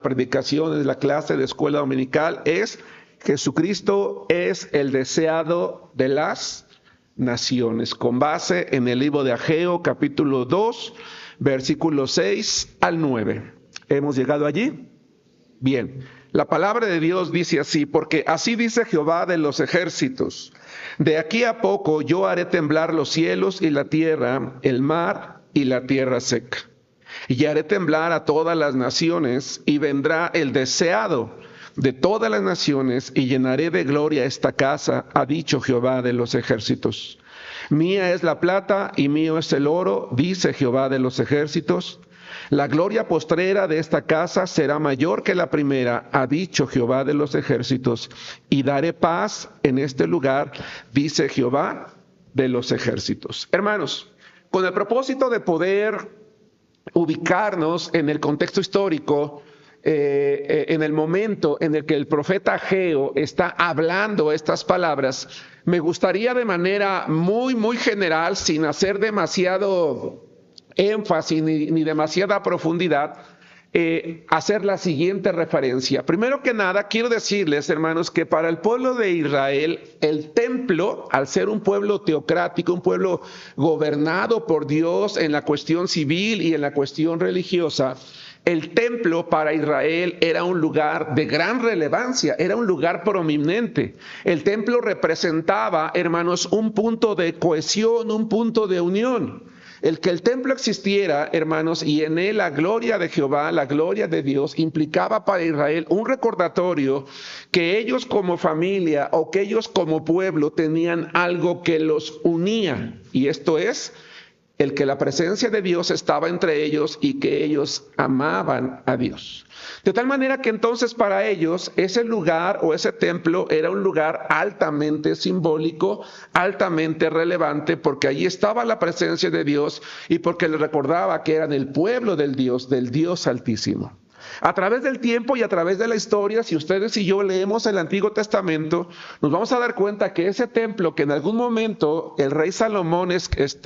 predicación, de la clase de escuela dominical, es Jesucristo es el deseado de las naciones, con base en el libro de Ageo, capítulo 2, versículos 6 al 9. ¿Hemos llegado allí? Bien, la palabra de Dios dice así: porque así dice Jehová de los ejércitos, de aquí a poco yo haré temblar los cielos y la tierra, el mar y la tierra seca. Y haré temblar a todas las naciones, y vendrá el deseado de todas las naciones, y llenaré de gloria esta casa, ha dicho Jehová de los ejércitos. Mía es la plata y mío es el oro, dice Jehová de los ejércitos. La gloria postrera de esta casa será mayor que la primera, ha dicho Jehová de los ejércitos, y daré paz en este lugar, dice Jehová de los ejércitos. Hermanos, con el propósito de poder ubicarnos en el contexto histórico, en el momento en el que el profeta Ageo está hablando estas palabras, me gustaría de manera muy general, sin hacer demasiado énfasis ni demasiada profundidad, hacer la siguiente referencia. Primero que nada, quiero decirles, hermanos, que para el pueblo de Israel, el templo, al ser un pueblo teocrático, un pueblo gobernado por Dios en la cuestión civil y en la cuestión religiosa, el templo para Israel era un lugar de gran relevancia, era un lugar prominente. El templo representaba, hermanos, un punto de cohesión, un punto de unión. El que el templo existiera, hermanos, y en él la gloria de Jehová, la gloria de Dios, implicaba para Israel un recordatorio que ellos como familia o que ellos como pueblo tenían algo que los unía. Y esto es el que la presencia de Dios estaba entre ellos y que ellos amaban a Dios. De tal manera que entonces para ellos ese lugar o ese templo era un lugar altamente simbólico, altamente relevante, porque allí estaba la presencia de Dios y porque les recordaba que eran el pueblo del Dios Altísimo. A través del tiempo y a través de la historia, si ustedes y yo leemos el Antiguo Testamento, nos vamos a dar cuenta que ese templo que en algún momento el rey Salomón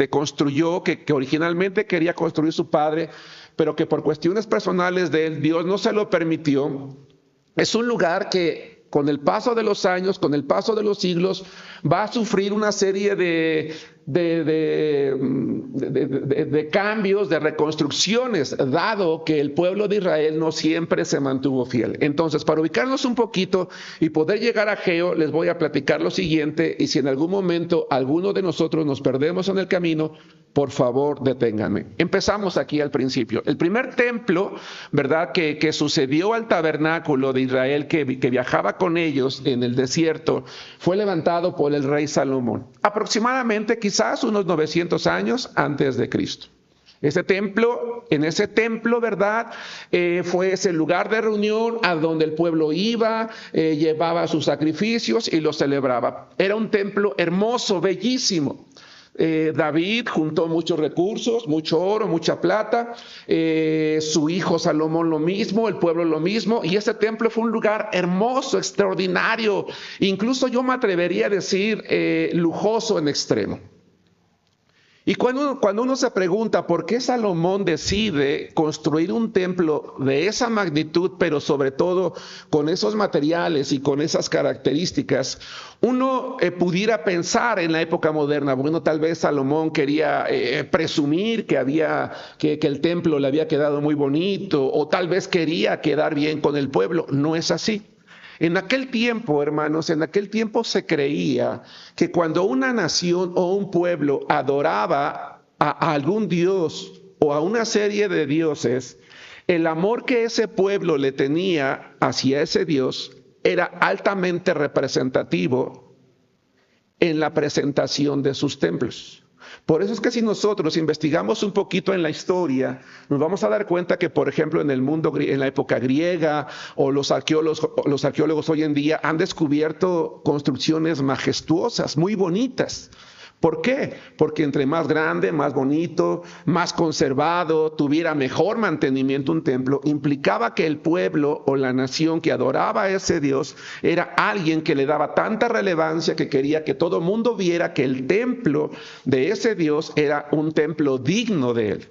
construyó, que originalmente quería construir su padre, pero que por cuestiones personales de él, Dios no se lo permitió, es un lugar que con el paso de los años, con el paso de los siglos, va a sufrir una serie de cambios, de reconstrucciones, dado que el pueblo de Israel no siempre se mantuvo fiel. Entonces, para ubicarnos un poquito y poder llegar a Ageo, les voy a platicar lo siguiente, y si en algún momento alguno de nosotros nos perdemos en el camino, por favor, deténganme. Empezamos aquí al principio. El primer templo, ¿verdad?, que sucedió al tabernáculo de Israel que viajaba con ellos en el desierto, fue levantado por el rey Salomón, aproximadamente quizás unos 900 años antes de Cristo. En ese templo, ¿verdad?, fue ese lugar de reunión a donde el pueblo iba, llevaba sus sacrificios y los celebraba. Era un templo hermoso, bellísimo. David juntó muchos recursos, mucho oro, mucha plata, su hijo Salomón lo mismo, el pueblo lo mismo, y ese templo fue un lugar hermoso, extraordinario, incluso yo me atrevería a decir lujoso en extremo. Y cuando uno se pregunta por qué Salomón decide construir un templo de esa magnitud, pero sobre todo con esos materiales y con esas características, uno pudiera pensar en la época moderna, bueno, tal vez Salomón quería presumir que el templo le había quedado muy bonito, o tal vez quería quedar bien con el pueblo. No es así. En aquel tiempo, hermanos, se creía que cuando una nación o un pueblo adoraba a algún dios o a una serie de dioses, el amor que ese pueblo le tenía hacia ese dios era altamente representativo en la presentación de sus templos. Por eso es que si nosotros investigamos un poquito en la historia, nos vamos a dar cuenta que, por ejemplo, en la época griega, o los arqueólogos hoy en día han descubierto construcciones majestuosas, muy bonitas. ¿Por qué? Porque entre más grande, más bonito, más conservado, tuviera mejor mantenimiento un templo, implicaba que el pueblo o la nación que adoraba a ese Dios era alguien que le daba tanta relevancia que quería que todo mundo viera que el templo de ese Dios era un templo digno de él.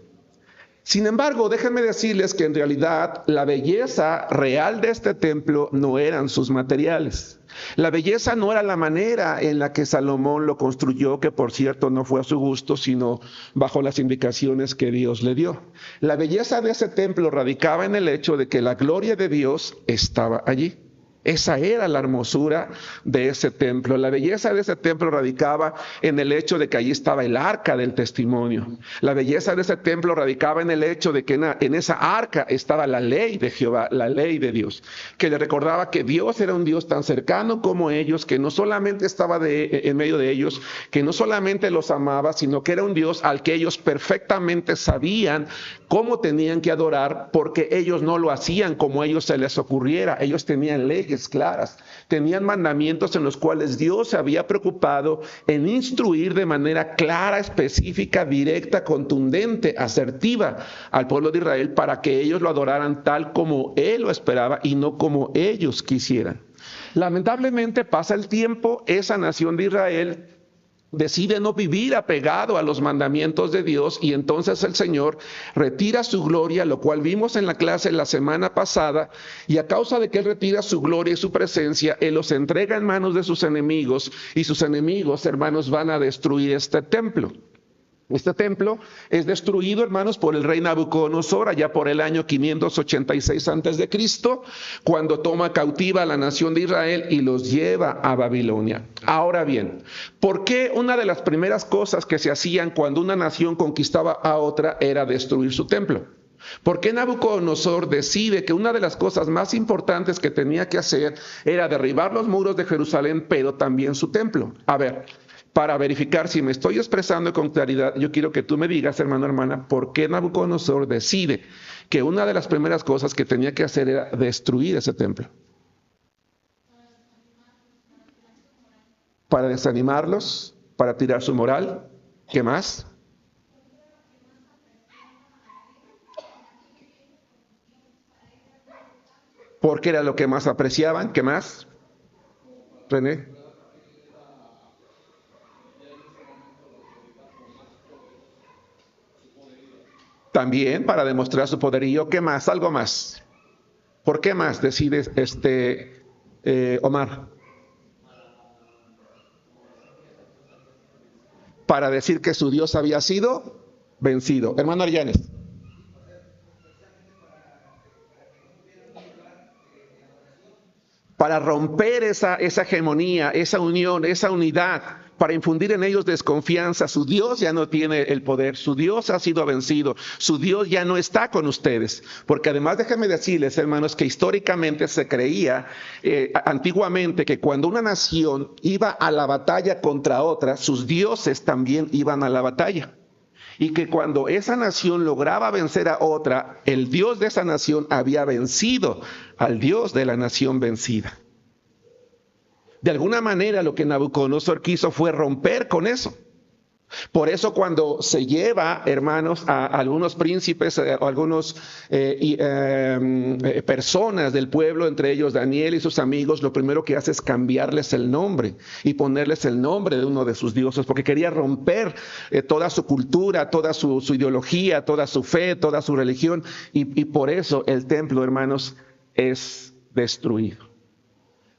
Sin embargo, déjenme decirles que en realidad la belleza real de este templo no eran sus materiales. La belleza no era la manera en la que Salomón lo construyó, que por cierto no fue a su gusto, sino bajo las indicaciones que Dios le dio. La belleza de ese templo radicaba en el hecho de que la gloria de Dios estaba allí. Esa era la hermosura de ese templo. La belleza de ese templo radicaba en el hecho de que allí estaba el arca del testimonio. La belleza de ese templo radicaba en el hecho de que en esa arca estaba la ley de Jehová, la ley de Dios, que le recordaba que Dios era un Dios tan cercano como ellos, que no solamente estaba en medio de ellos, que no solamente los amaba, sino que era un Dios al que ellos perfectamente sabían cómo tenían que adorar, porque ellos no lo hacían como a ellos se les ocurriera. Ellos tenían leyes claras, tenían mandamientos en los cuales Dios se había preocupado en instruir de manera clara, específica, directa, contundente, asertiva al pueblo de Israel para que ellos lo adoraran tal como Él lo esperaba y no como ellos quisieran. Lamentablemente pasa el tiempo, esa nación de Israel decide no vivir apegado a los mandamientos de Dios y entonces el Señor retira su gloria, lo cual vimos en la clase la semana pasada, y a causa de que Él retira su gloria y su presencia, Él los entrega en manos de sus enemigos y sus enemigos, hermanos, van a destruir este templo. Este templo es destruido, hermanos, por el rey Nabucodonosor allá por el año 586 a.C., cuando toma cautiva a la nación de Israel y los lleva a Babilonia. Ahora bien, ¿por qué una de las primeras cosas que se hacían cuando una nación conquistaba a otra era destruir su templo? ¿Por qué Nabucodonosor decide que una de las cosas más importantes que tenía que hacer era derribar los muros de Jerusalén, pero también su templo? A ver, para verificar si me estoy expresando con claridad, yo quiero que tú me digas, hermano, hermana, ¿por qué Nabucodonosor decide que una de las primeras cosas que tenía que hacer era destruir ese templo? Para desanimarlos, para tirar su moral. ¿Qué más? Porque era lo que más apreciaban. ¿Qué más? René. También para demostrar su poderío. ¿Qué más? Algo más. ¿Por qué más decides Omar? Para decir que su Dios había sido vencido. Hermano Arllanes. Para romper esa hegemonía, esa unión, esa unidad, para infundir en ellos desconfianza. Su Dios ya no tiene el poder, su Dios ha sido vencido, su Dios ya no está con ustedes. Porque además déjenme decirles, hermanos, que históricamente se creía antiguamente que cuando una nación iba a la batalla contra otra, sus dioses también iban a la batalla. Y que cuando esa nación lograba vencer a otra, el Dios de esa nación había vencido al Dios de la nación vencida. De alguna manera lo que Nabucodonosor quiso fue romper con eso. Por eso cuando se lleva, hermanos, a algunos príncipes o algunas personas del pueblo, entre ellos Daniel y sus amigos, lo primero que hace es cambiarles el nombre y ponerles el nombre de uno de sus dioses, porque quería romper toda su cultura, toda su ideología, toda su fe, toda su religión, y por eso el templo, hermanos, es destruido.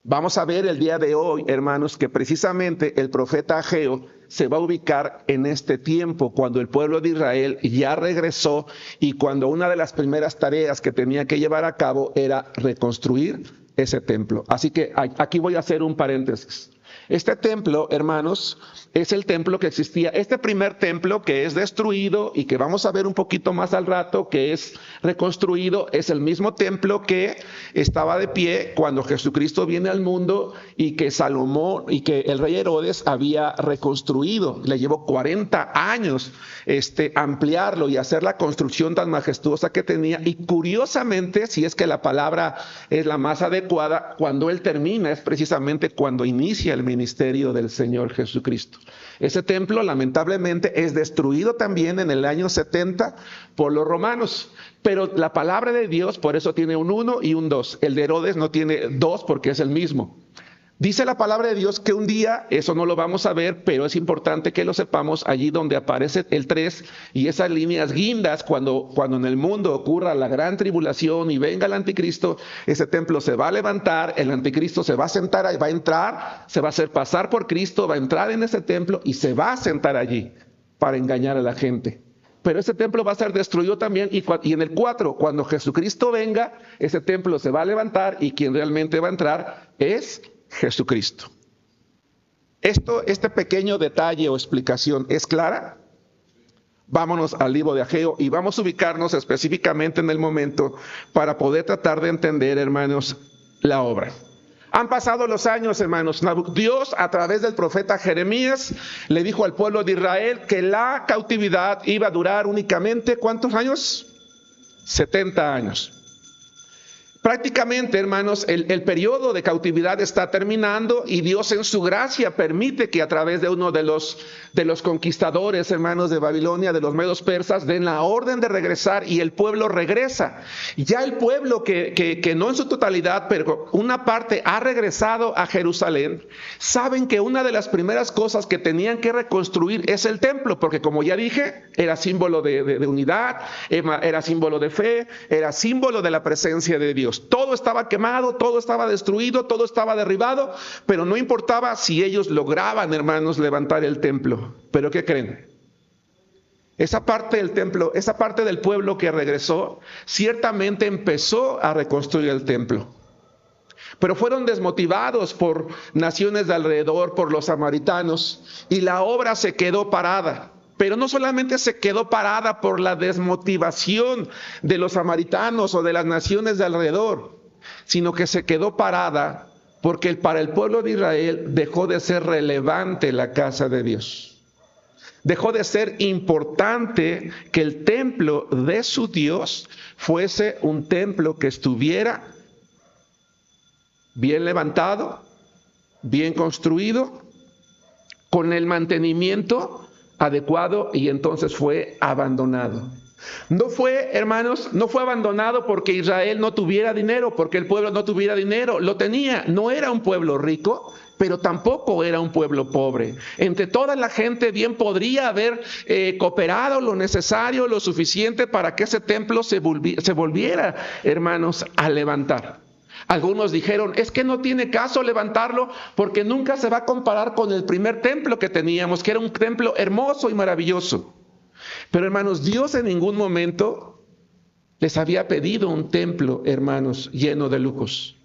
Vamos a ver el día de hoy, hermanos, que precisamente el profeta Ageo se va a ubicar en este tiempo, cuando el pueblo de Israel ya regresó y cuando una de las primeras tareas que tenía que llevar a cabo era reconstruir ese templo. Así que aquí voy a hacer un paréntesis. Este templo, hermanos, es el templo que existía. Este primer templo que es destruido y que vamos a ver un poquito más al rato, que es reconstruido, es el mismo templo que estaba de pie cuando Jesucristo viene al mundo y que Salomón y que el rey Herodes había reconstruido. Le llevó 40 años ampliarlo y hacer la construcción tan majestuosa que tenía. Y curiosamente, si es que la palabra es la más adecuada, cuando él termina es precisamente cuando inicia el ministerio del Señor Jesucristo. Ese templo lamentablemente es destruido también en el año 70 por los romanos, pero la palabra de Dios por eso tiene un 1 y un 2. El de Herodes no tiene 2 porque es el mismo. Dice la palabra de Dios que un día, eso no lo vamos a ver, pero es importante que lo sepamos, allí donde aparece el 3 y esas líneas guindas, cuando en el mundo ocurra la gran tribulación y venga el anticristo, ese templo se va a levantar, el anticristo se va a sentar, va a entrar, se va a hacer pasar por Cristo, va a entrar en ese templo y se va a sentar allí para engañar a la gente. Pero ese templo va a ser destruido también y en el 4, cuando Jesucristo venga, ese templo se va a levantar y quien realmente va a entrar es Jesucristo. Este pequeño detalle o explicación es clara. Vámonos al libro de Ageo y vamos a ubicarnos específicamente en el momento para poder tratar de entender, hermanos, la obra. Han pasado los años, hermanos. Dios, a través del profeta Jeremías, le dijo al pueblo de Israel que la cautividad iba a durar únicamente, ¿cuántos años? 70 años. Prácticamente, hermanos, el periodo de cautividad está terminando y Dios en su gracia permite que a través de uno de los conquistadores, hermanos, de Babilonia, de los medos persas, den la orden de regresar y el pueblo regresa. Ya el pueblo que no en su totalidad, pero una parte ha regresado a Jerusalén, saben que una de las primeras cosas que tenían que reconstruir es el templo, porque como ya dije, era símbolo de unidad, era símbolo de fe, era símbolo de la presencia de Dios. Todo estaba quemado, todo estaba destruido, todo estaba derribado, pero no importaba si ellos lograban, hermanos, levantar el templo. ¿Pero qué creen? Esa parte del templo, esa parte del pueblo que regresó, ciertamente empezó a reconstruir el templo. Pero fueron desmotivados por naciones de alrededor, por los samaritanos, y la obra se quedó parada. Pero no solamente se quedó parada por la desmotivación de los samaritanos o de las naciones de alrededor, sino que se quedó parada porque para el pueblo de Israel dejó de ser relevante la casa de Dios. Dejó de ser importante que el templo de su Dios fuese un templo que estuviera bien levantado, bien construido, con el mantenimiento adecuado, y entonces fue abandonado. No fue, hermanos, no fue abandonado porque Israel no tuviera dinero, porque el pueblo no tuviera dinero, lo tenía. No era un pueblo rico, pero tampoco era un pueblo pobre. Entre toda la gente bien podría haber cooperado lo necesario, lo suficiente para que ese templo se volviera, hermanos, a levantar. Algunos dijeron, es que no tiene caso levantarlo porque nunca se va a comparar con el primer templo que teníamos, que era un templo hermoso y maravilloso. Pero hermanos, Dios en ningún momento les había pedido un templo, hermanos, lleno de lujos.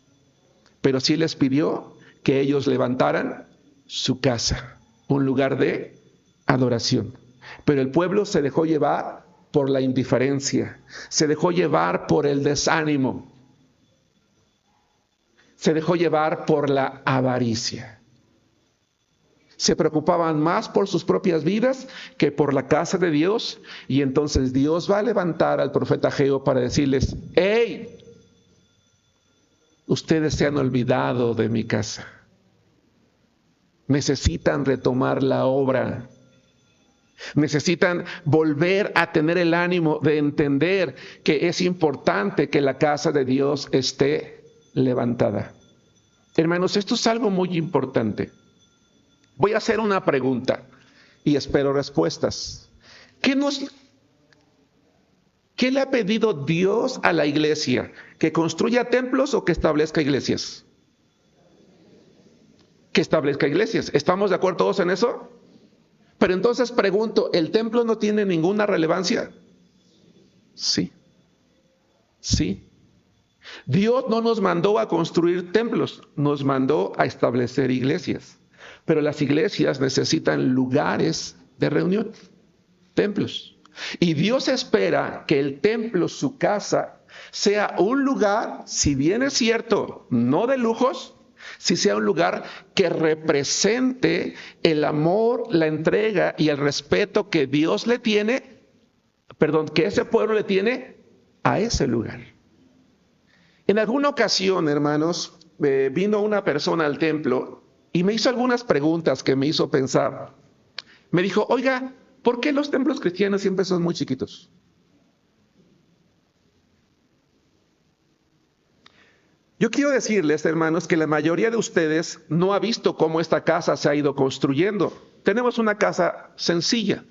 Pero sí les pidió que ellos levantaran su casa, un lugar de adoración. Pero el pueblo se dejó llevar por la indiferencia, se dejó llevar por el desánimo. Se dejó llevar por la avaricia. Se preocupaban más por sus propias vidas que por la casa de Dios. Y entonces Dios va a levantar al profeta Ageo para decirles, ¡hey! Ustedes se han olvidado de mi casa. Necesitan retomar la obra. Necesitan volver a tener el ánimo de entender que es importante que la casa de Dios esté levantada. Hermanos, esto es algo muy importante. Voy a hacer una pregunta y espero respuestas. ¿Qué le ha pedido Dios a la iglesia? ¿Que construya templos o que establezca iglesias? Que establezca iglesias. ¿Estamos de acuerdo todos en eso? Pero entonces pregunto, ¿el templo no tiene ninguna relevancia? Sí. Sí. Dios no nos mandó a construir templos, nos mandó a establecer iglesias. Pero las iglesias necesitan lugares de reunión, templos. Y Dios espera que el templo, su casa, sea un lugar, si bien es cierto, no de lujos, si sea un lugar que represente el amor, la entrega y el respeto que Dios le tiene, que ese pueblo le tiene a ese lugar. En alguna ocasión, hermanos, vino una persona al templo y me hizo algunas preguntas que me hizo pensar. Me dijo, oiga, ¿por qué los templos cristianos siempre son muy chiquitos? Yo quiero decirles, hermanos, que la mayoría de ustedes no ha visto cómo esta casa se ha ido construyendo. Tenemos una casa sencilla,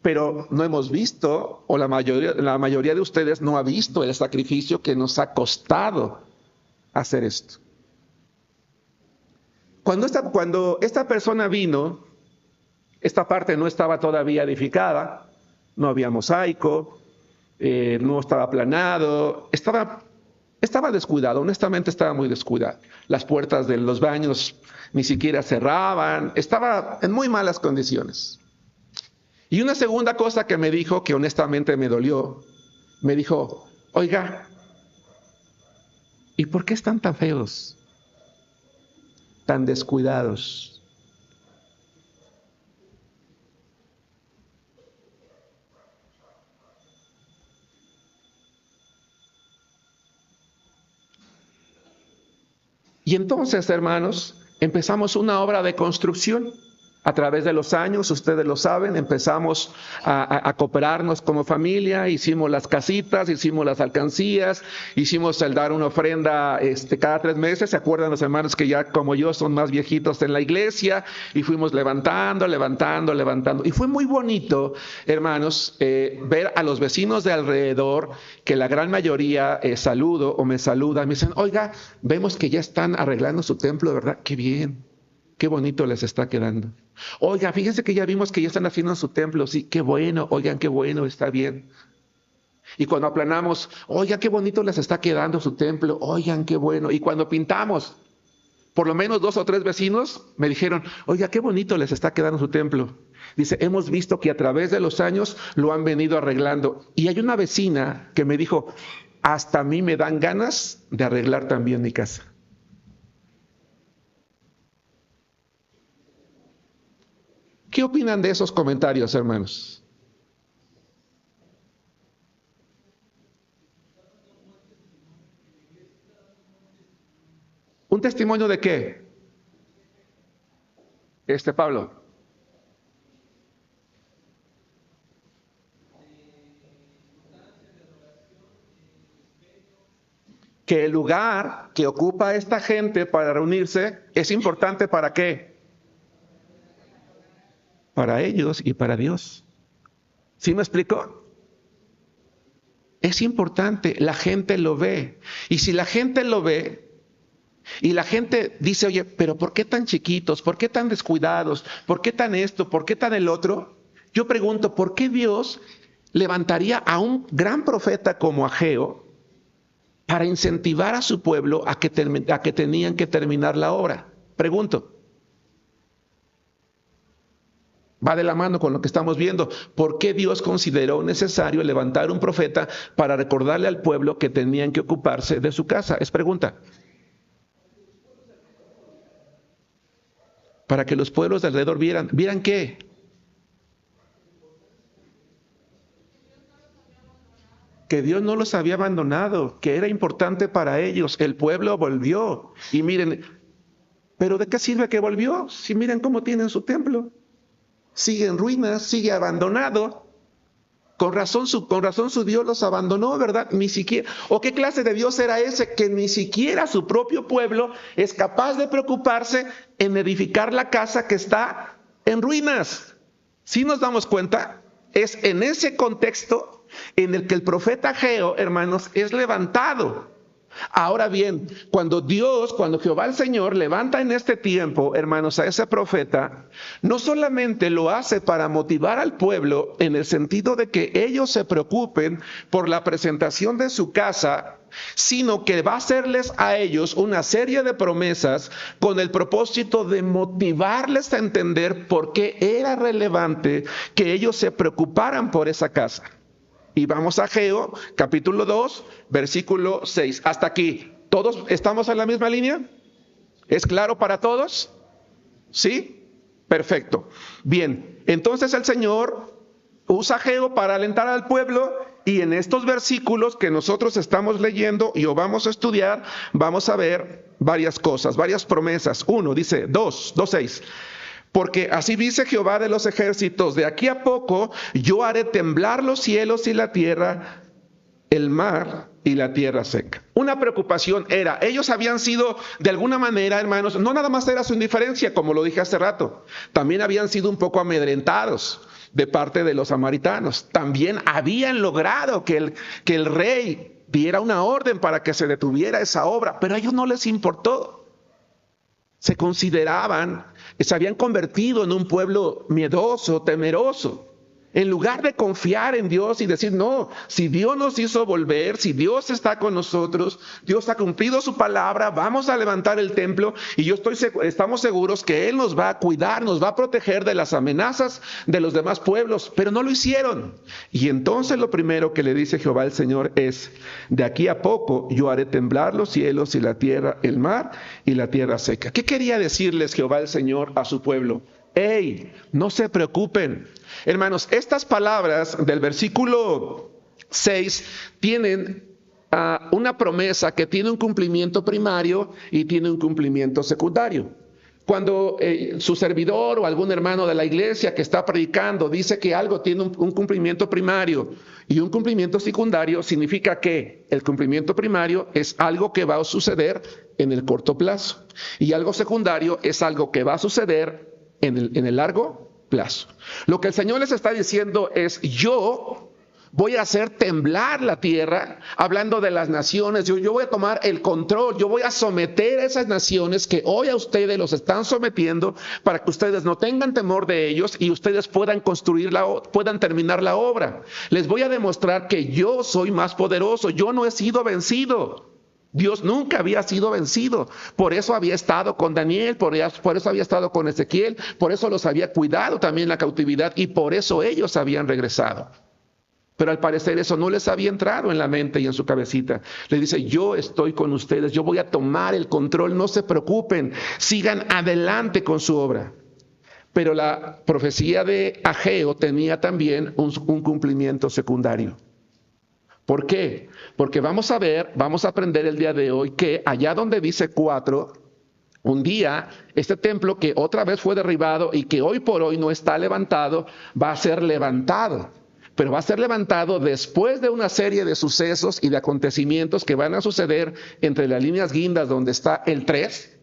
pero no hemos visto, o la mayoría de ustedes no ha visto el sacrificio que nos ha costado hacer esto. Cuando esta persona vino, esta parte no estaba todavía edificada, no había mosaico, no estaba aplanado, estaba descuidado, honestamente estaba muy descuidado. Las puertas de los baños ni siquiera cerraban, estaba en muy malas condiciones. Y una segunda cosa que me dijo, que honestamente me dolió, me dijo, oiga, ¿y por qué están tan feos? Tan descuidados. Y entonces, hermanos, empezamos una obra de construcción. A través de los años, ustedes lo saben, empezamos a cooperarnos como familia, hicimos las casitas, hicimos las alcancías, hicimos el dar una ofrenda cada 3 meses. ¿Se acuerdan los hermanos que ya como yo son más viejitos en la iglesia? Y fuimos levantando. Y fue muy bonito, hermanos, ver a los vecinos de alrededor, que la gran mayoría saludo o me saludan, me dicen, oiga, vemos que ya están arreglando su templo, ¿verdad? Qué bien. Qué bonito les está quedando. Oiga, fíjense que ya vimos que ya están haciendo su templo. Sí, qué bueno. Oigan, qué bueno, está bien. Y cuando aplanamos, oiga, qué bonito les está quedando su templo. Oigan, qué bueno. Y cuando pintamos, por lo menos 2 o 3 vecinos me dijeron, oiga, qué bonito les está quedando su templo. Dice, hemos visto que a través de los años lo han venido arreglando. Y hay una vecina que me dijo, hasta a mí me dan ganas de arreglar también mi casa. ¿Qué opinan de esos comentarios, hermanos? ¿Un testimonio de qué? Pablo. Que el lugar que ocupa esta gente para reunirse es importante, ¿para qué? Para ellos y para Dios. ¿Sí me explico? Es importante, la gente lo ve. Y si la gente lo ve y la gente dice, oye, pero ¿por qué tan chiquitos? ¿Por qué tan descuidados? ¿Por qué tan esto? ¿Por qué tan el otro? Yo pregunto, ¿por qué Dios levantaría a un gran profeta como Ageo para incentivar a su pueblo a que tenían que terminar la obra? Pregunto. Va de la mano con lo que estamos viendo. ¿Por qué Dios consideró necesario levantar un profeta para recordarle al pueblo que tenían que ocuparse de su casa? Es pregunta. Para que los pueblos de alrededor vieran. ¿Vieran qué? Que Dios no los había abandonado, que era importante para ellos. El pueblo volvió. Y miren, ¿pero de qué sirve que volvió? Si miren cómo tienen su templo. Sigue en ruinas, sigue abandonado. Con razón su Dios los abandonó, ¿verdad? Ni siquiera. ¿O qué clase de Dios era ese que ni siquiera su propio pueblo es capaz de preocuparse en edificar la casa que está en ruinas? ¿Sí nos damos cuenta? Es en ese contexto en el que el profeta Ageo, hermanos, es levantado. Ahora bien, cuando Jehová el Señor levanta en este tiempo, hermanos, a ese profeta, no solamente lo hace para motivar al pueblo en el sentido de que ellos se preocupen por la presentación de su casa, sino que va a hacerles a ellos una serie de promesas con el propósito de motivarles a entender por qué era relevante que ellos se preocuparan por esa casa. Y vamos a Ageo, capítulo 2, versículo 6. Hasta aquí. ¿Todos estamos en la misma línea? ¿Es claro para todos? ¿Sí? Perfecto. Bien, entonces el Señor usa Ageo para alentar al pueblo, y en estos versículos que nosotros estamos leyendo y o vamos a estudiar, vamos a ver varias cosas, varias promesas. 1, dice 2:6. Porque así dice Jehová de los ejércitos, de aquí a poco yo haré temblar los cielos y la tierra, el mar y la tierra seca. Una preocupación era, ellos habían sido de alguna manera, hermanos, no nada más era su indiferencia, como lo dije hace rato, también habían sido un poco amedrentados de parte de los samaritanos. También habían logrado que el rey diera una orden para que se detuviera esa obra, pero a ellos no les importó. Se consideraban, se habían convertido en un pueblo miedoso, temeroso. En lugar de confiar en Dios y decir, no, si Dios nos hizo volver, si Dios está con nosotros, Dios ha cumplido su palabra, vamos a levantar el templo y estamos seguros que Él nos va a cuidar, nos va a proteger de las amenazas de los demás pueblos, pero no lo hicieron. Y entonces lo primero que le dice Jehová el Señor es, de aquí a poco yo haré temblar los cielos y la tierra, el mar y la tierra seca. ¿Qué quería decirles Jehová el Señor a su pueblo? ¡Ey! No se preocupen. Hermanos, estas palabras del versículo 6 tienen una promesa que tiene un cumplimiento primario y tiene un cumplimiento secundario. Cuando su servidor o algún hermano de la iglesia que está predicando dice que algo tiene un cumplimiento primario y un cumplimiento secundario, significa que el cumplimiento primario es algo que va a suceder en el corto plazo y algo secundario es algo que va a suceder en el largo plazo. Lo que el Señor les está diciendo es, yo voy a hacer temblar la tierra, hablando de las naciones, yo voy a tomar el control, yo voy a someter a esas naciones que hoy a ustedes los están sometiendo para que ustedes no tengan temor de ellos y ustedes puedan puedan terminar la obra. Les voy a demostrar que yo soy más poderoso, yo no he sido vencido. Dios nunca había sido vencido, por eso había estado con Daniel, por eso había estado con Ezequiel, por eso los había cuidado también en la cautividad y por eso ellos habían regresado. Pero al parecer eso no les había entrado en la mente y en su cabecita. Le dice, yo estoy con ustedes, yo voy a tomar el control, no se preocupen, sigan adelante con su obra. Pero la profecía de Ageo tenía también un cumplimiento secundario. ¿Por qué? Porque vamos a aprender el día de hoy que allá donde dice 4, un día este templo que otra vez fue derribado y que hoy por hoy no está levantado, va a ser levantado. Pero va a ser levantado después de una serie de sucesos y de acontecimientos que van a suceder entre las líneas guindas donde está el 3,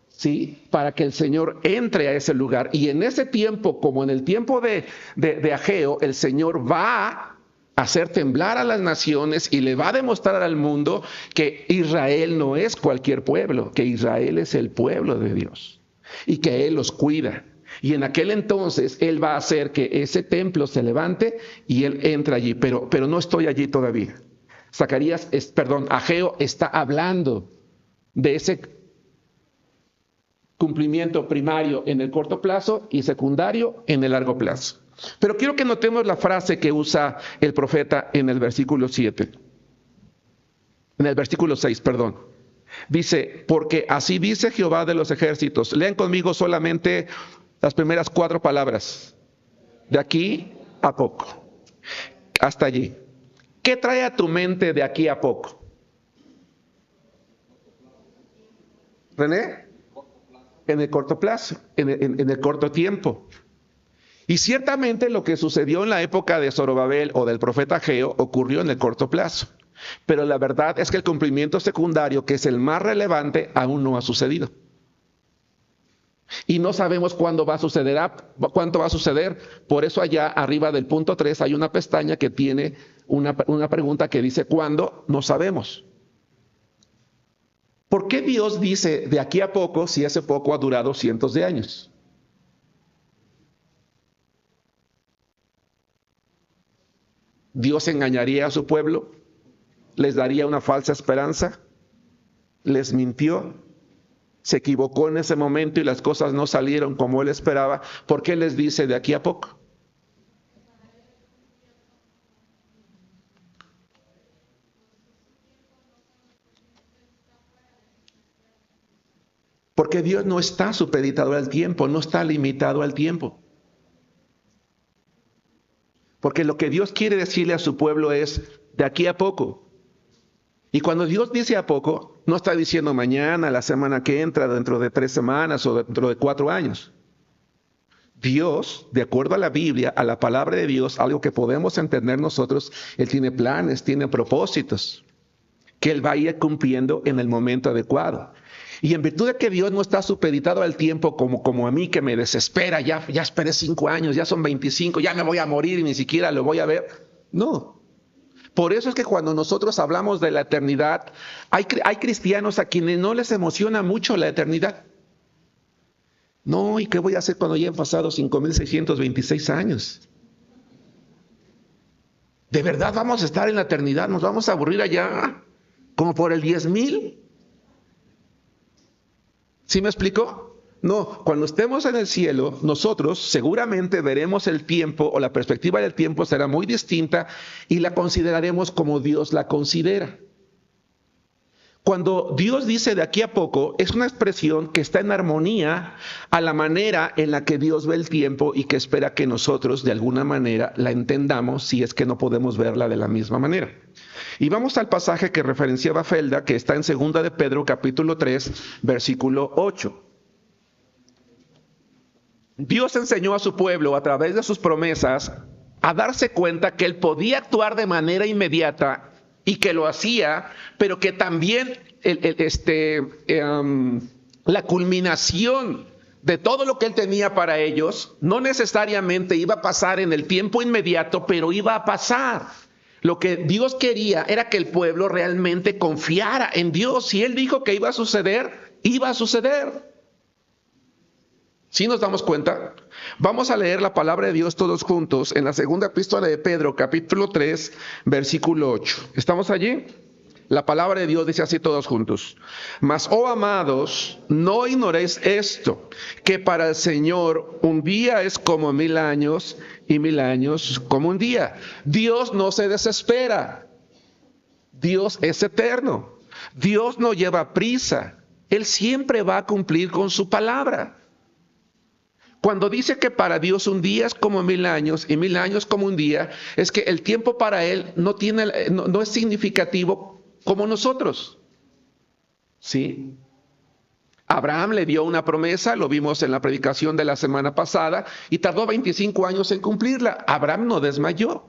¿sí? Para que el Señor entre a ese lugar. Y en ese tiempo, como en el tiempo de Ageo, el Señor va hacer temblar a las naciones y le va a demostrar al mundo que Israel no es cualquier pueblo, que Israel es el pueblo de Dios y que Él los cuida. Y en aquel entonces Él va a hacer que ese templo se levante y Él entra allí, pero no estoy allí todavía. Ageo está hablando de ese cumplimiento primario en el corto plazo y secundario en el largo plazo. Pero quiero que notemos la frase que usa el profeta en el versículo 7. En el versículo 6, perdón. Dice, porque así dice Jehová de los ejércitos. Lean conmigo solamente las primeras 4 palabras. De aquí a poco. Hasta allí. ¿Qué trae a tu mente de aquí a poco? ¿René? En el corto plazo, en el corto tiempo. Y ciertamente lo que sucedió en la época de Zorobabel o del profeta Ageo ocurrió en el corto plazo. Pero la verdad es que el cumplimiento secundario, que es el más relevante, aún no ha sucedido. Y no sabemos cuándo va a suceder, cuánto va a suceder. Por eso allá arriba del punto 3 hay una pestaña que tiene una pregunta que dice ¿cuándo? No sabemos. ¿Por qué Dios dice de aquí a poco si ese poco ha durado cientos de años? ¿Dios engañaría a su pueblo? ¿Les daría una falsa esperanza? ¿Les mintió? ¿Se equivocó en ese momento y las cosas no salieron como Él esperaba? ¿Por qué les dice de aquí a poco? Porque Dios no está supeditado al tiempo, no está limitado al tiempo. Porque lo que Dios quiere decirle a su pueblo es de aquí a poco. Y cuando Dios dice a poco, no está diciendo mañana, la semana que entra, dentro de 3 semanas o dentro de 4 años. Dios, de acuerdo a la Biblia, a la palabra de Dios, algo que podemos entender nosotros, Él tiene planes, tiene propósitos. que Él va a ir cumpliendo en el momento adecuado. Y en virtud de que Dios no está supeditado al tiempo como a mí, que me desespera, ya esperé 5 años, ya son 25, ya me voy a morir y ni siquiera lo voy a ver. No. Por eso es que cuando nosotros hablamos de la eternidad, hay cristianos a quienes no les emociona mucho la eternidad. No, ¿y qué voy a hacer cuando ya han pasado 5,626 años? ¿De verdad vamos a estar en la eternidad? ¿Nos vamos a aburrir allá como por el 10,000? ¿Sí me explico? No, cuando estemos en el cielo, nosotros seguramente veremos el tiempo, o la perspectiva del tiempo será muy distinta y la consideraremos como Dios la considera. Cuando Dios dice de aquí a poco, es una expresión que está en armonía a la manera en la que Dios ve el tiempo y que espera que nosotros de alguna manera la entendamos, si es que no podemos verla de la misma manera. Y vamos al pasaje que referenciaba Felda, que está en 2 de Pedro capítulo 3, versículo 8. Dios enseñó a su pueblo a través de sus promesas a darse cuenta que Él podía actuar de manera inmediata y que lo hacía, pero que también la culminación de todo lo que Él tenía para ellos no necesariamente iba a pasar en el tiempo inmediato, pero iba a pasar. Lo que Dios quería era que el pueblo realmente confiara en Dios. Si Él dijo que iba a suceder, iba a suceder. ¿Sí nos damos cuenta? Vamos a leer la palabra de Dios todos juntos en la segunda epístola de Pedro, capítulo 3, versículo 8. ¿Estamos allí? La palabra de Dios dice así todos juntos. Mas, oh amados, no ignoréis esto, que para el Señor un día es como 1000 años y 1000 años como un día. Dios no se desespera. Dios es eterno. Dios no lleva prisa. Él siempre va a cumplir con su palabra. Cuando dice que para Dios un día es como 1000 años y 1000 años como un día, es que el tiempo para Él no es significativo como nosotros. ¿Sí? Abraham le dio una promesa, lo vimos en la predicación de la semana pasada, y tardó 25 años en cumplirla. Abraham no desmayó.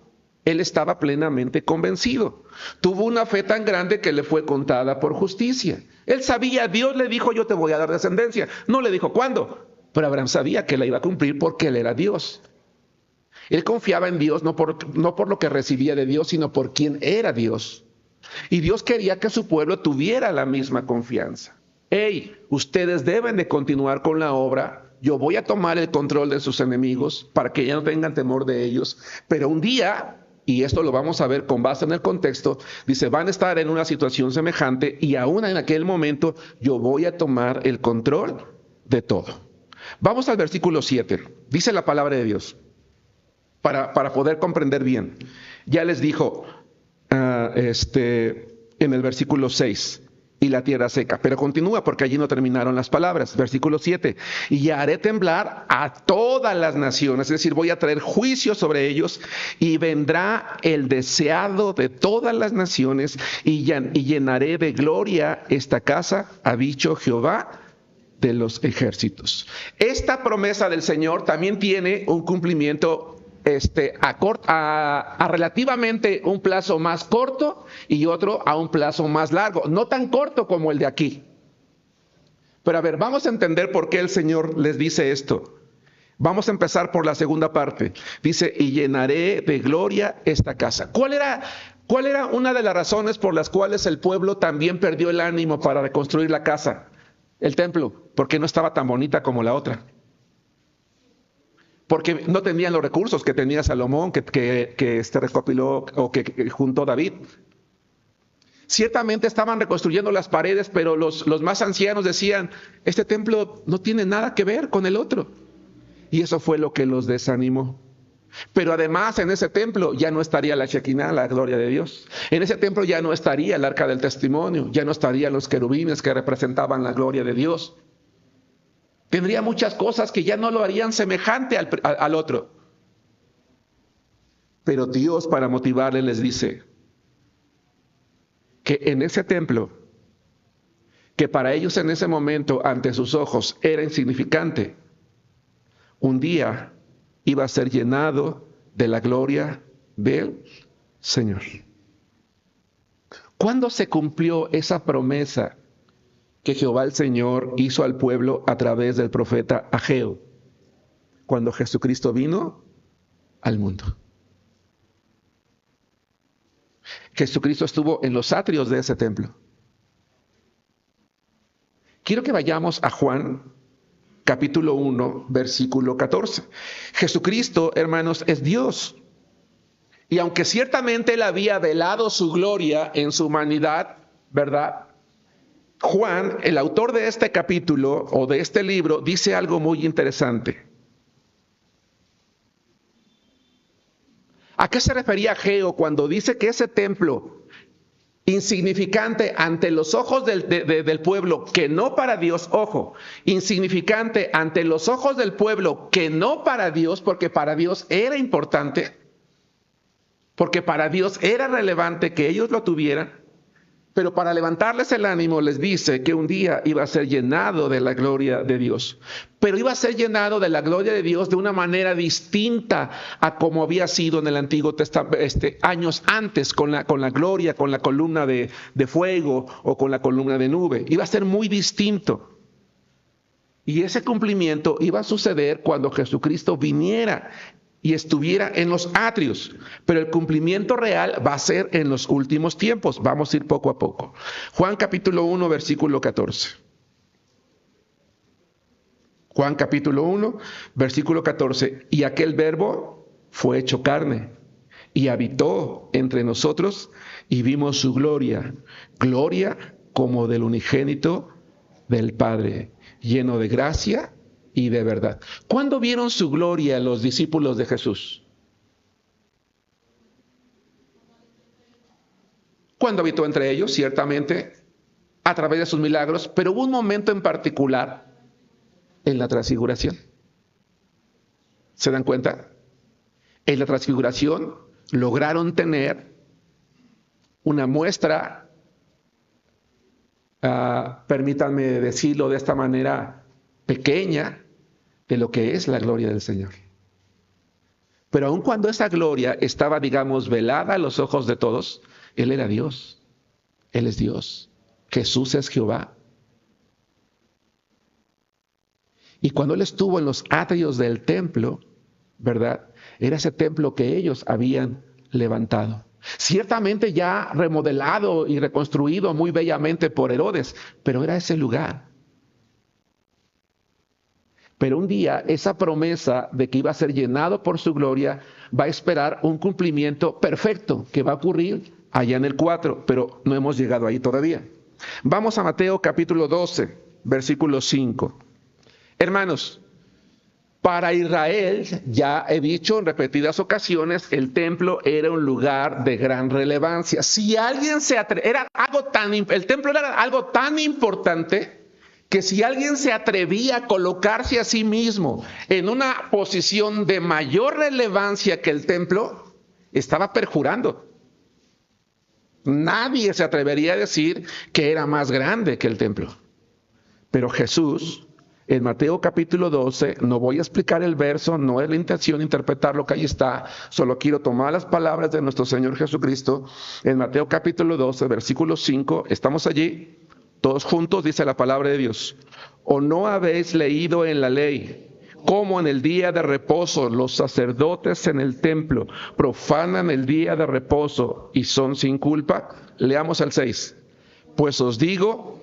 Él estaba plenamente convencido. Tuvo una fe tan grande que le fue contada por justicia. Él sabía, Dios le dijo, yo te voy a dar descendencia. No le dijo, ¿cuándo? Pero Abraham sabía que la iba a cumplir porque él era Dios. Él confiaba en Dios no por lo que recibía de Dios, sino por quien era Dios. Y Dios quería que su pueblo tuviera la misma confianza. Hey, ustedes deben de continuar con la obra. Yo voy a tomar el control de sus enemigos para que ya no tengan temor de ellos. Pero un día, y esto lo vamos a ver con base en el contexto, dice, van a estar en una situación semejante y aún en aquel momento yo voy a tomar el control de todo. Vamos al versículo 7. Dice la palabra de Dios, para poder comprender bien. Ya les dijo en el versículo 6, y la tierra seca. Pero continúa porque allí no terminaron las palabras. Versículo 7. Y haré temblar a todas las naciones, es decir, voy a traer juicio sobre ellos, y vendrá el deseado de todas las naciones, y llenaré de gloria esta casa, ha dicho Jehová de los ejércitos. Esta promesa del Señor también tiene un cumplimiento a relativamente un plazo más corto y otro a un plazo más largo, no tan corto como el de aquí. Pero a ver, vamos a entender por qué el Señor les dice esto. Vamos a empezar por la segunda parte. Dice, y llenaré de gloria esta casa. ¿Cuál era una de las razones por las cuales el pueblo también perdió el ánimo para reconstruir la casa? El templo, porque no estaba tan bonita como la otra. Porque no tenían los recursos que tenía Salomón, que recopiló o que juntó David. Ciertamente estaban reconstruyendo las paredes, pero los más ancianos decían, este templo no tiene nada que ver con el otro. Y eso fue lo que los desanimó. Pero además en ese templo ya no estaría la Shekinah, la gloria de Dios. En ese templo ya no estaría el arca del testimonio, ya no estarían los querubines que representaban la gloria de Dios. Tendría muchas cosas que ya no lo harían semejante al otro. Pero Dios, para motivarle, les dice que en ese templo, que para ellos en ese momento ante sus ojos era insignificante, un día iba a ser llenado de la gloria del Señor. ¿Cuándo se cumplió esa promesa que Jehová el Señor hizo al pueblo a través del profeta Ageo? Cuando Jesucristo vino al mundo. Jesucristo estuvo en los atrios de ese templo. Quiero que vayamos a Juan, capítulo 1, versículo 14. Jesucristo, hermanos, es Dios. Y aunque ciertamente Él había velado su gloria en su humanidad, ¿verdad? Juan, el autor de este capítulo o de este libro, dice algo muy interesante. ¿A qué se refería Ageo cuando dice que ese templo insignificante ante los ojos del pueblo, que no para Dios, ojo, insignificante ante los ojos del pueblo, que no para Dios, porque para Dios era importante, porque para Dios era relevante que ellos lo tuvieran, pero para levantarles el ánimo les dice que un día iba a ser llenado de la gloria de Dios. Pero iba a ser llenado de la gloria de Dios de una manera distinta a como había sido en el Antiguo Testamento, años antes, con la gloria, con la columna de fuego o con la columna de nube. Iba a ser muy distinto. Y ese cumplimiento iba a suceder cuando Jesucristo viniera y estuviera en los atrios. Pero el cumplimiento real va a ser en los últimos tiempos. Vamos a ir poco a poco. Juan capítulo 1, versículo 14. Juan capítulo 1, versículo 14. Y aquel verbo fue hecho carne y habitó entre nosotros y vimos su gloria. Gloria como del unigénito del Padre, lleno de gracia y de verdad. ¿Cuándo vieron su gloria los discípulos de Jesús? Cuando habitó entre ellos, ciertamente, a través de sus milagros, pero hubo un momento en particular en la transfiguración. ¿Se dan cuenta? En la transfiguración lograron tener una muestra, permítanme decirlo de esta manera, pequeña de lo que es la gloria del Señor. Pero aun cuando esa gloria estaba, digamos, velada a los ojos de todos, Él era Dios. Él es Dios. Jesús es Jehová. Y cuando Él estuvo en los atrios del templo, ¿verdad? Era ese templo que ellos habían levantado. Ciertamente ya remodelado y reconstruido muy bellamente por Herodes, pero era ese lugar. Pero un día esa promesa de que iba a ser llenado por su gloria va a esperar un cumplimiento perfecto que va a ocurrir allá en el 4, pero no hemos llegado ahí todavía. Vamos a Mateo capítulo 12, versículo 5. Hermanos, para Israel, ya he dicho en repetidas ocasiones, el templo era un lugar de gran relevancia. Si alguien se atrevía, el templo era algo tan importante que si alguien se atrevía a colocarse a sí mismo en una posición de mayor relevancia que el templo, estaba perjurando. Nadie se atrevería a decir que era más grande que el templo. Pero Jesús, en Mateo capítulo 12, no voy a explicar el verso, no es la intención interpretar lo que ahí está, solo quiero tomar las palabras de nuestro Señor Jesucristo. En Mateo capítulo 12, versículo 5, estamos allí. Todos juntos dice la palabra de Dios. ¿O no habéis leído en la ley cómo en el día de reposo los sacerdotes en el templo profanan el día de reposo y son sin culpa? Leamos el 6. Pues os digo,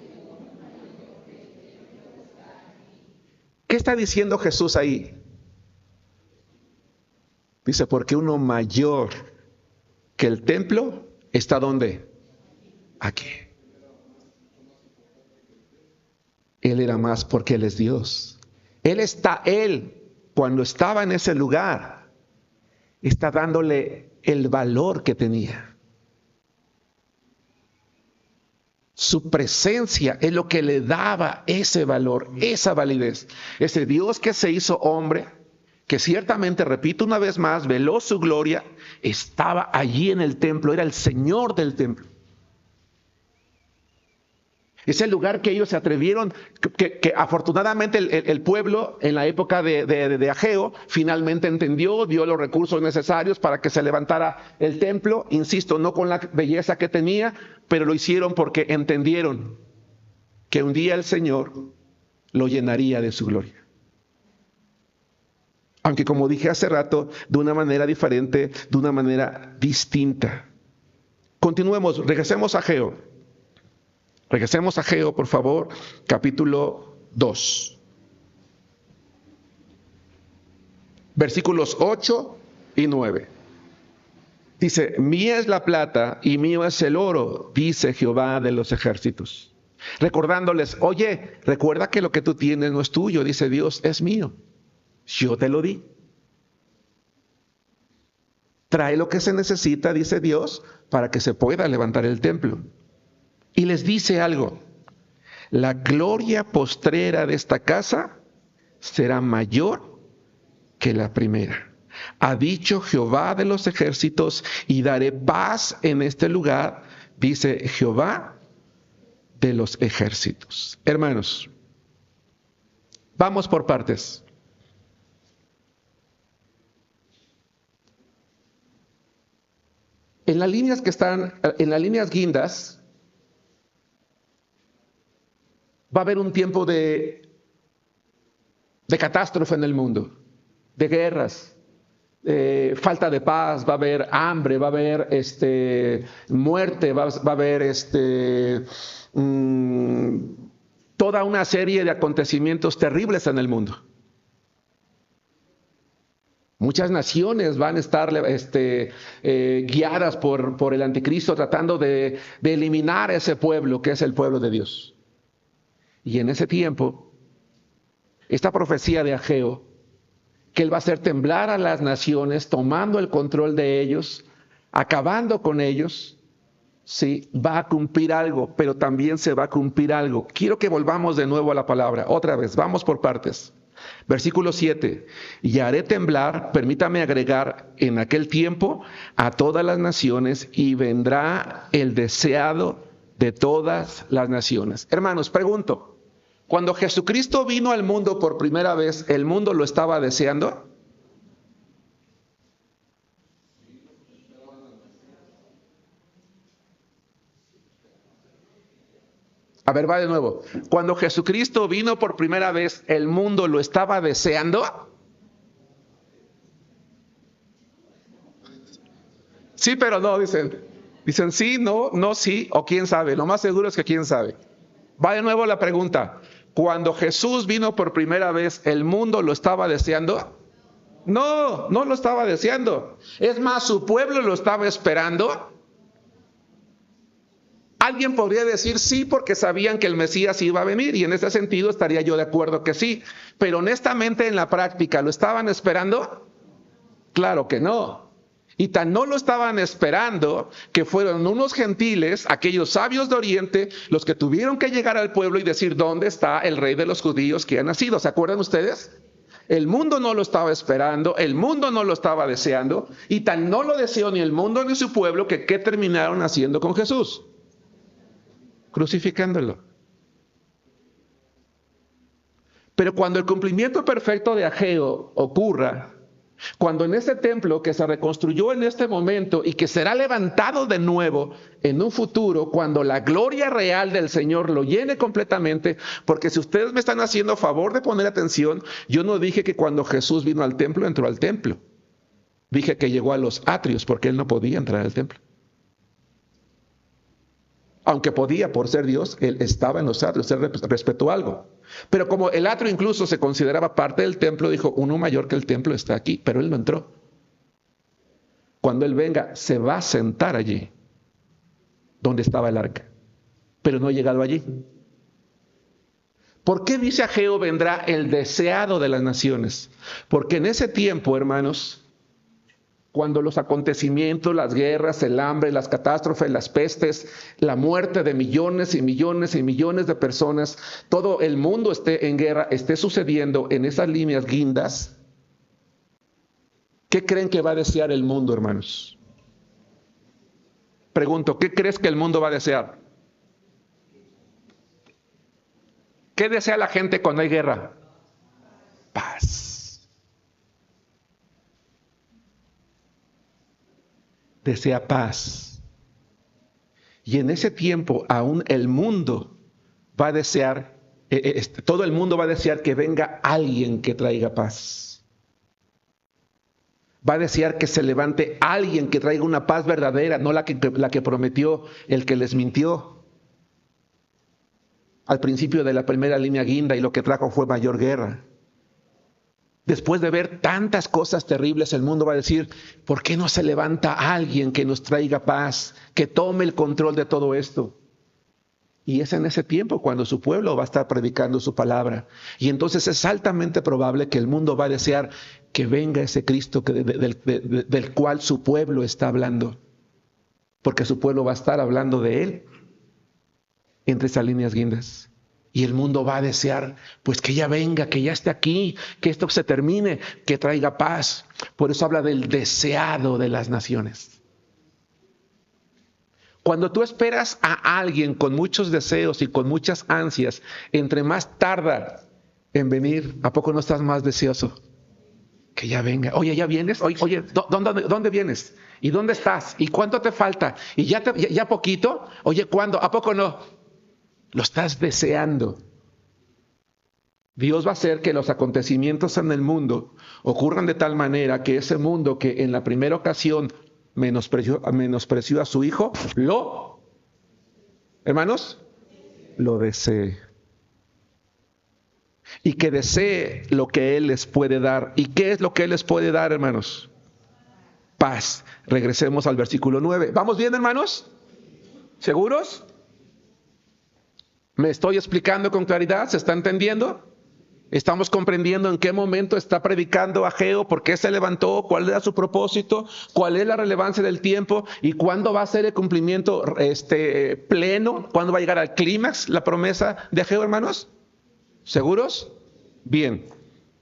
¿qué está diciendo Jesús ahí? Dice, porque uno mayor que el templo está ¿dónde? Aquí. Él era más porque Él es Dios. Él, cuando estaba en ese lugar, está dándole el valor que tenía. Su presencia es lo que le daba ese valor, esa validez. Ese Dios que se hizo hombre, que ciertamente, repito una vez más, veló su gloria, estaba allí en el templo, era el Señor del templo. Es el lugar que ellos se atrevieron, que afortunadamente el pueblo en la época de Ageo finalmente entendió, dio los recursos necesarios para que se levantara el templo. Insisto, no con la belleza que tenía, pero lo hicieron porque entendieron que un día el Señor lo llenaría de su gloria. Aunque como dije hace rato, de una manera diferente, de una manera distinta. Continuemos, regresemos a Ageo. Regresemos a Ageo, por favor, capítulo 2. Versículos 8 y 9. Dice, mía es la plata y mío es el oro, dice Jehová de los ejércitos. Recordándoles, oye, recuerda que lo que tú tienes no es tuyo, dice Dios, es mío. Yo te lo di. Trae lo que se necesita, dice Dios, para que se pueda levantar el templo. Y les dice algo, la gloria postrera de esta casa será mayor que la primera. Ha dicho Jehová de los ejércitos, y daré paz en este lugar, dice Jehová de los ejércitos. Hermanos, vamos por partes. En las líneas que están, en las líneas guindas, va a haber un tiempo de catástrofe en el mundo, de guerras, falta de paz, va a haber hambre, va a haber muerte, va a haber toda una serie de acontecimientos terribles en el mundo. Muchas naciones van a estar guiadas por el anticristo tratando de eliminar ese pueblo que es el pueblo de Dios. Y en ese tiempo, esta profecía de Ageo, que él va a hacer temblar a las naciones, tomando el control de ellos, acabando con ellos, sí, va a cumplir algo, pero también se va a cumplir algo. Quiero que volvamos de nuevo a la palabra, otra vez, vamos por partes. Versículo 7, y haré temblar, permítame agregar, en aquel tiempo a todas las naciones, y vendrá el deseado de todas las naciones. Hermanos, pregunto, cuando Jesucristo vino al mundo por primera vez, ¿el mundo lo estaba deseando? A ver, va de nuevo. Cuando Jesucristo vino por primera vez, ¿el mundo lo estaba deseando? Sí, pero no, dicen. Dicen sí, no, no, sí, o quién sabe. Lo más seguro es que quién sabe. Va de nuevo la pregunta. Cuando Jesús vino por primera vez, ¿el mundo lo estaba deseando? No, no lo estaba deseando. Es más, su pueblo lo estaba esperando. Alguien podría decir sí porque sabían que el Mesías iba a venir, y en ese sentido estaría yo de acuerdo que sí. Pero honestamente en la práctica, ¿lo estaban esperando? Claro que no. Y tan no lo estaban esperando que fueron unos gentiles, aquellos sabios de Oriente, los que tuvieron que llegar al pueblo y decir, ¿dónde está el rey de los judíos que ha nacido? ¿Se acuerdan ustedes? El mundo no lo estaba esperando, el mundo no lo estaba deseando, y tan no lo deseó ni el mundo ni su pueblo que ¿qué terminaron haciendo con Jesús? Crucificándolo. Pero cuando el cumplimiento perfecto de Ageo ocurra, cuando en este templo que se reconstruyó en este momento y que será levantado de nuevo en un futuro, cuando la gloria real del Señor lo llene completamente, porque si ustedes me están haciendo favor de poner atención, yo no dije que cuando Jesús vino al templo, entró al templo. Dije que llegó a los atrios porque él no podía entrar al templo. Aunque podía, por ser Dios, él estaba en los atrios, él respetó algo. Pero como el atrio incluso se consideraba parte del templo, dijo, uno mayor que el templo está aquí, pero él no entró. Cuando él venga, se va a sentar allí, donde estaba el arca, pero no ha llegado allí. ¿Por qué dice Ageo vendrá el deseado de las naciones? Porque en ese tiempo, hermanos, cuando los acontecimientos, las guerras, el hambre, las catástrofes, las pestes, la muerte de millones y millones y millones de personas, todo el mundo esté en guerra, esté sucediendo en esas líneas guindas, ¿qué creen que va a desear el mundo, hermanos? Pregunto, ¿qué crees que el mundo va a desear? ¿Qué desea la gente cuando hay guerra? Paz. Desea paz. Y en ese tiempo aún el mundo va a desear, todo el mundo va a desear que venga alguien que traiga paz. Va a desear que se levante alguien que traiga una paz verdadera, no la que prometió el que les mintió al principio de la primera línea guinda, y lo que trajo fue mayor guerra. Después de ver tantas cosas terribles, el mundo va a decir, ¿por qué no se levanta alguien que nos traiga paz, que tome el control de todo esto? Y es en ese tiempo cuando su pueblo va a estar predicando su palabra. Y entonces es altamente probable que el mundo va a desear que venga ese Cristo del cual su pueblo está hablando. Porque su pueblo va a estar hablando de él entre esas líneas guindas. Y el mundo va a desear, pues que ya venga, que ya esté aquí, que esto se termine, que traiga paz. Por eso habla del deseado de las naciones. Cuando tú esperas a alguien con muchos deseos y con muchas ansias, entre más tarda en venir, ¿a poco no estás más deseoso? Que ya venga. Oye, ¿ya vienes? Oye, ¿dónde vienes? ¿Y dónde estás? ¿Y cuánto te falta? ¿Y ya poquito? Oye, ¿cuándo? ¿A poco no? Lo estás deseando. Dios va a hacer que los acontecimientos en el mundo ocurran de tal manera que ese mundo que en la primera ocasión menospreció a su hijo, hermanos, lo desee. Y que desee lo que Él les puede dar. ¿Y qué es lo que Él les puede dar, hermanos? Paz. Regresemos al versículo 9. ¿Vamos bien, hermanos? ¿Seguros? ¿Me estoy explicando con claridad? ¿Se está entendiendo? ¿Estamos comprendiendo en qué momento está predicando Ageo? ¿Por qué se levantó? ¿Cuál era su propósito? ¿Cuál es la relevancia del tiempo? ¿Y cuándo va a ser el cumplimiento pleno? ¿Cuándo va a llegar al clímax la promesa de Ageo, hermanos? ¿Seguros? Bien.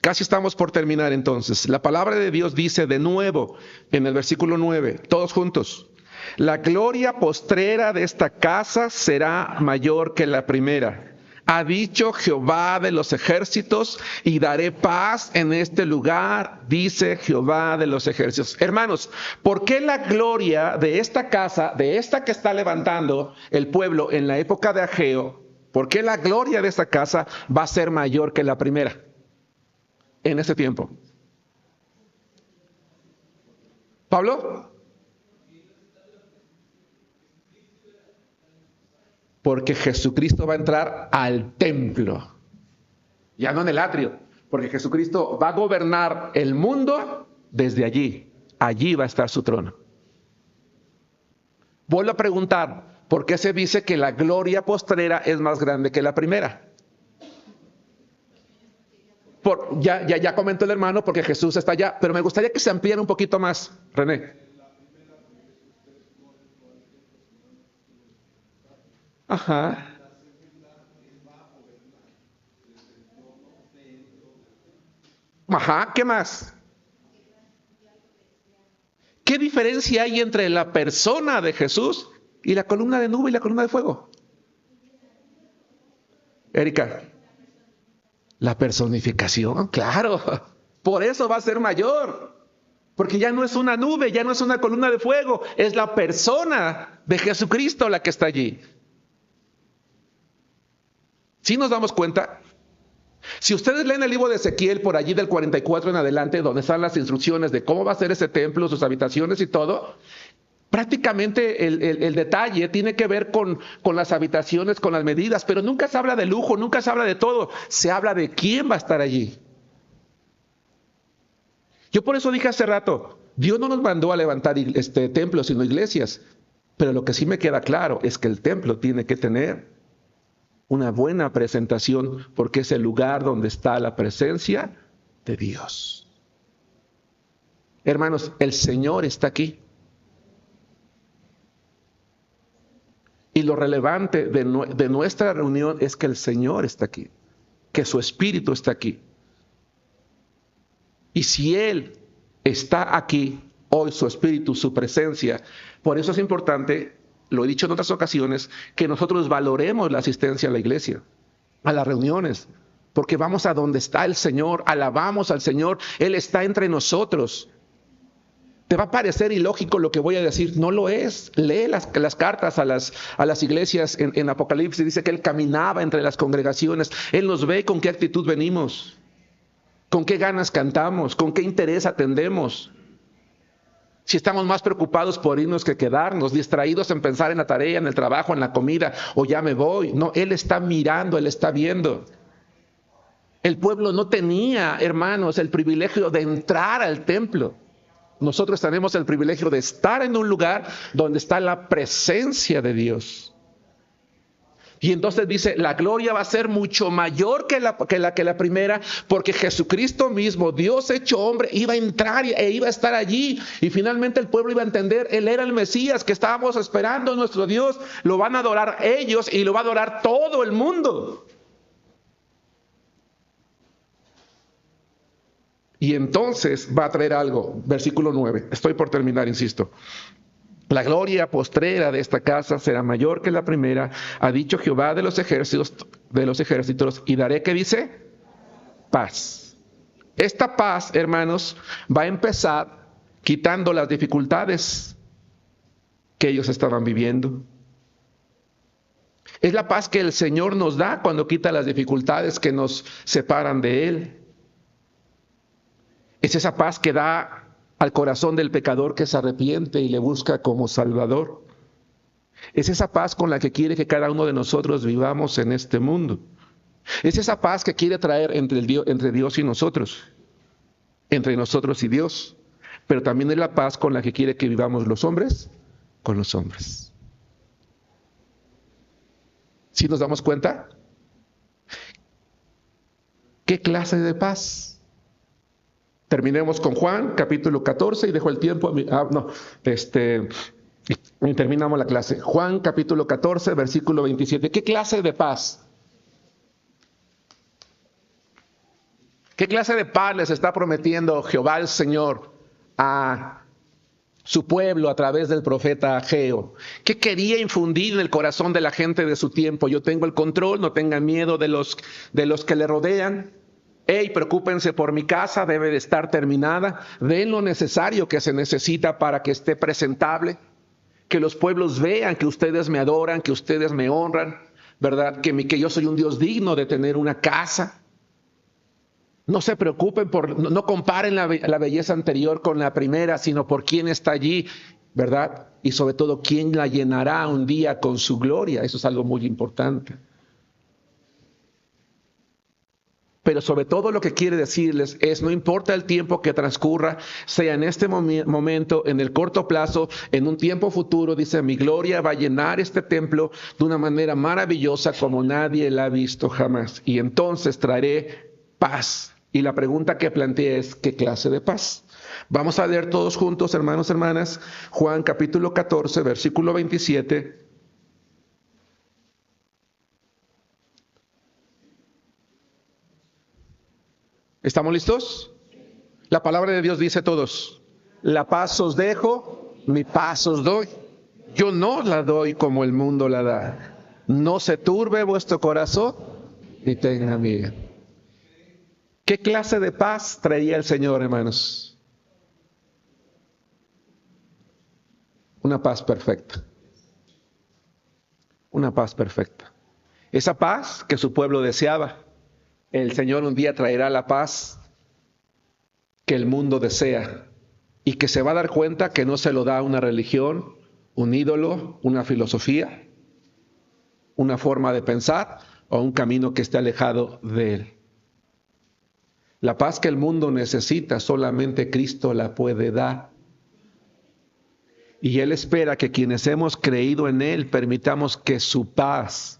Casi estamos por terminar entonces. La palabra de Dios dice de nuevo en el versículo 9, todos juntos: la gloria postrera de esta casa será mayor que la primera. Ha dicho Jehová de los ejércitos, y daré paz en este lugar, dice Jehová de los ejércitos. Hermanos, ¿por qué la gloria de esta casa, de esta que está levantando el pueblo en la época de Ageo, por qué la gloria de esta casa va a ser mayor que la primera en ese tiempo? ¿Pablo? Porque Jesucristo va a entrar al templo, ya no en el atrio, porque Jesucristo va a gobernar el mundo desde allí. Allí va a estar su trono. Vuelvo a preguntar, ¿por qué se dice que la gloria postrera es más grande que la primera? Ya comentó el hermano, porque Jesús está allá, pero me gustaría que se ampliara un poquito más, René. Ajá. Ajá, ¿qué más? ¿Qué diferencia hay entre la persona de Jesús y la columna de nube y la columna de fuego? Erika, la personificación, claro. Por eso va a ser mayor. Porque ya no es una nube, ya no es una columna de fuego, es la persona de Jesucristo la que está allí. ¿Sí nos damos cuenta? Si ustedes leen el libro de Ezequiel por allí del 44 en adelante, donde están las instrucciones de cómo va a ser ese templo, sus habitaciones y todo, prácticamente el detalle tiene que ver con las habitaciones, con las medidas, pero nunca se habla de lujo, nunca se habla de todo, se habla de quién va a estar allí. Yo por eso dije hace rato, Dios no nos mandó a levantar templos, sino iglesias, pero lo que sí me queda claro es que el templo tiene que tener una buena presentación, porque es el lugar donde está la presencia de Dios. Hermanos, el Señor está aquí. Y lo relevante de nuestra reunión es que el Señor está aquí, que su Espíritu está aquí. Y si Él está aquí, hoy su Espíritu, su presencia, por eso es importante, lo he dicho en otras ocasiones, que nosotros valoremos la asistencia a la iglesia. a las reuniones, porque vamos a donde está el Señor, alabamos al Señor, Él está entre nosotros. Te va a parecer ilógico lo que voy a decir, no lo es. Lee las cartas a las iglesias en Apocalipsis, dice que Él caminaba entre las congregaciones, Él nos ve con qué actitud venimos, con qué ganas cantamos, con qué interés atendemos. Si estamos más preocupados por irnos que quedarnos, distraídos en pensar en la tarea, en el trabajo, en la comida, o ya me voy. No, Él está mirando, Él está viendo. El pueblo no tenía, hermanos, el privilegio de entrar al templo. Nosotros tenemos el privilegio de estar en un lugar donde está la presencia de Dios. Y entonces dice, la gloria va a ser mucho mayor que la primera, porque Jesucristo mismo, Dios hecho hombre, iba a entrar e iba a estar allí. Y finalmente el pueblo iba a entender, Él era el Mesías que estábamos esperando, nuestro Dios. Lo van a adorar ellos y lo va a adorar todo el mundo. Y entonces va a traer algo, versículo 9. Estoy por terminar, insisto. La gloria postrera de esta casa será mayor que la primera, ha dicho Jehová de los ejércitos, y daré, ¿qué dice? Paz. Esta paz, hermanos, va a empezar quitando las dificultades que ellos estaban viviendo. Es la paz que el Señor nos da cuando quita las dificultades que nos separan de Él. Es esa paz que da al corazón del pecador que se arrepiente y le busca como Salvador. Es esa paz con la que quiere que cada uno de nosotros vivamos en este mundo. Es esa paz que quiere traer entre Dios y nosotros, entre nosotros y Dios. Pero también es la paz con la que quiere que vivamos los hombres con los hombres. ¿Sí nos damos cuenta? ¿Qué clase de paz? Terminemos con Juan, capítulo 14, y dejo el tiempo y terminamos la clase. Juan, capítulo 14, versículo 27. ¿Qué clase de paz? ¿Qué clase de paz les está prometiendo Jehová el Señor a su pueblo a través del profeta Ageo? ¿Qué quería infundir en el corazón de la gente de su tiempo? Yo tengo el control, no tengan miedo de los que le rodean. Hey, preocúpense por mi casa, debe de estar terminada. Den lo necesario que se necesita para que esté presentable. Que los pueblos vean que ustedes me adoran, que ustedes me honran, ¿verdad? Que yo soy un Dios digno de tener una casa. No se preocupen no comparen la belleza anterior con la primera, sino por quién está allí, ¿verdad? Y sobre todo, quién la llenará un día con su gloria. Eso es algo muy importante. Pero sobre todo lo que quiere decirles es, no importa el tiempo que transcurra, sea en este momento, en el corto plazo, en un tiempo futuro, dice, mi gloria va a llenar este templo de una manera maravillosa como nadie la ha visto jamás. Y entonces traeré paz. Y la pregunta que planteé es, ¿qué clase de paz? Vamos a leer todos juntos, hermanos, hermanas, Juan capítulo 14, versículo 27. ¿Estamos listos? La palabra de Dios dice todos, la paz os dejo, mi paz os doy. Yo no la doy como el mundo la da. No se turbe vuestro corazón, ni tenga miedo. ¿Qué clase de paz traía el Señor, hermanos? Una paz perfecta. Una paz perfecta. Esa paz que su pueblo deseaba. El Señor un día traerá la paz que el mundo desea y que se va a dar cuenta que no se lo da una religión, un ídolo, una filosofía, una forma de pensar o un camino que esté alejado de Él. La paz que el mundo necesita, solamente Cristo la puede dar. Y Él espera que quienes hemos creído en Él permitamos que su paz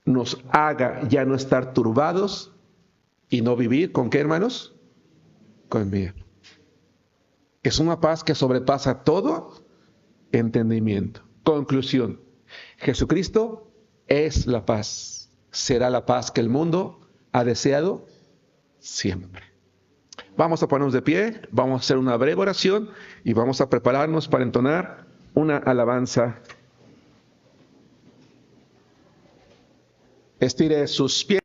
nos haga ya no estar turbados y no vivir, ¿con qué, hermanos? Con miedo. Es una paz que sobrepasa todo entendimiento. Conclusión. Jesucristo es la paz. Será la paz que el mundo ha deseado siempre. Vamos a ponernos de pie, vamos a hacer una breve oración y vamos a prepararnos para entonar una alabanza estire sus pies.